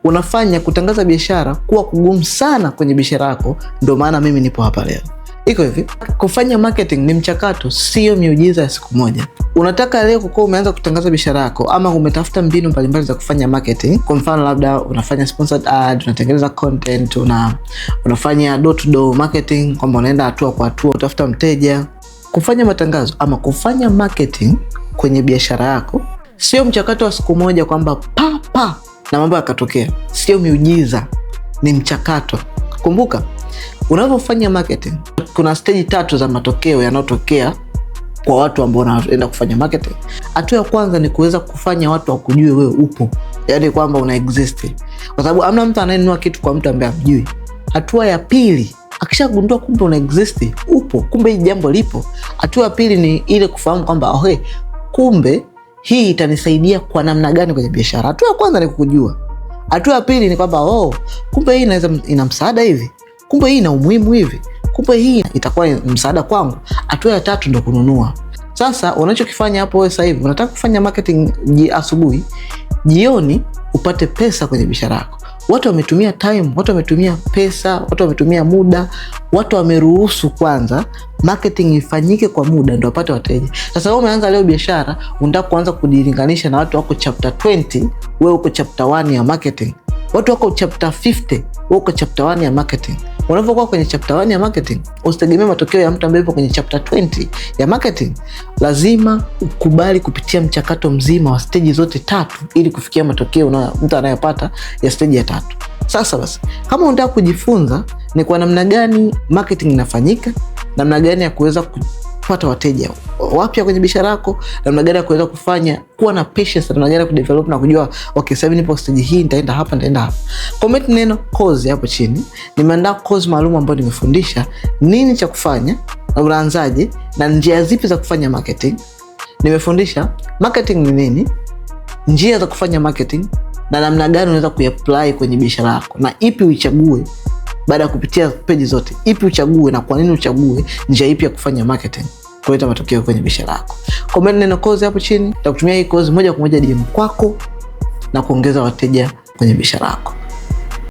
unafanya kutangaza biashara kuwa kugumu sana kwenye biashara yako. Ndio maana mimi nipo hapa leo. Iko hivi, kufanya marketing ni mchakato, sio miujiza ya siku moja. Unataka leo kuwa umeanza kutangaza biashara yako, ama umetafuta mbinu mbalimbali za kufanya marketing. Kwa mfano labda unafanya sponsored ad, unatengeneza content, unafanya door to door marketing, kwamba unaenda hatua kwa hatua utafuta mteja. Kufanya matangazo ama kufanya marketing kwenye biashara yako sio mchakato wa siku moja kwamba pa na mambo yakatokea. Sio miujiza, ni mchakato. Kumbuka, unapofanya marketing kuna stage 3 za matokeo yanayotokea kwa watu ambao wanaenda kufanya marketing. Hatua ya kwanza ni kuweza kufanya watu wakujue wewe upo, yaani kwamba una exist, kwa sababu hamna mtu anayenunua kitu kwa mtu ambaye hamjui. Hatua ya pili, akishagundua kumbe una exist, upo, kumbe hii jambo lipo. Hatua ya pili ni ile kufahamu kwamba kumbe hii itanisaidia kwa namna gani kwenye biashara. Hatua ya kwanza ni kukujua. Hatua ya pili ni kwamba kumbe hii ina msaada hivi, kumbe hii ina umuhimu hivi, kumbe hii itakuwa msaada kwangu. Hatua ya tatu ndo kununua. Sasa unachokifanya hapo wewe sasa hivi, unataka kufanya marketing asubuhi, jioni upate pesa kwenye biashara yako. Watu wametumia time, watu wametumia pesa, watu wametumia muda, watu wameruhusu kwanza marketing ifanyike kwa muda ndio wapate wateja. Sasa wewe umeanza leo biashara, unataka kuanza kujilinganisha na watu wako chapter 20, wewe uko chapter 1 ya marketing. Watu wako chapter 50, wewe uko chapter 1 ya marketing. Unapokuwa kwenye chapter 1 ya marketing, usitegemee matokeo ya mtu ambaye yupo kwenye chapter 20 ya marketing. Lazima ukubali kupitia mchakato mzima wa stage zote 3 ili kufikia matokeo na mtu anayopata ya stage ya 3. Sasa basi, kama unataka kujifunza ni kwa namna gani marketing inafanyika, namna gani ya kuweza kupata wateja wapya kwenye biashara yako, namna gani ya kuweza kufanya kuwa na patience, namna gani ya kudevelop na kujua sasa hivi nipo stage hii, nitaenda hapa. Comment neno course hapo chini. Nimeandaa course maalum ambayo nimefundisha nini cha kufanya na unaanzaje na njia zipi za kufanya marketing. Nimefundisha marketing ni nini, njia za kufanya marketing, na namna gani unaweza kuapply kwenye biashara yako, na ipi uichague baada ya kupitia page zote. Ipi uchague na kwa nini uchague njia ipi ya kufanya marketing kuleta matokeo kwenye biashara yako. Comment neno course hapo chini, nitakutumia hii course moja kwa moja DM kwako na kuongeza wateja kwenye biashara yako.